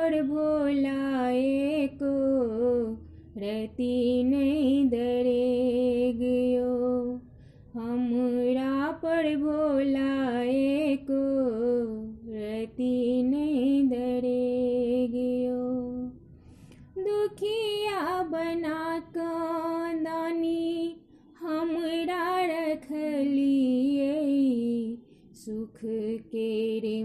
पर भोला एको रति नहीं डरे गयो। हमरा पर भोला एको रति नहीं डरे गयो। दुखिया बना दानी हमरा रखलिए, सुख के रे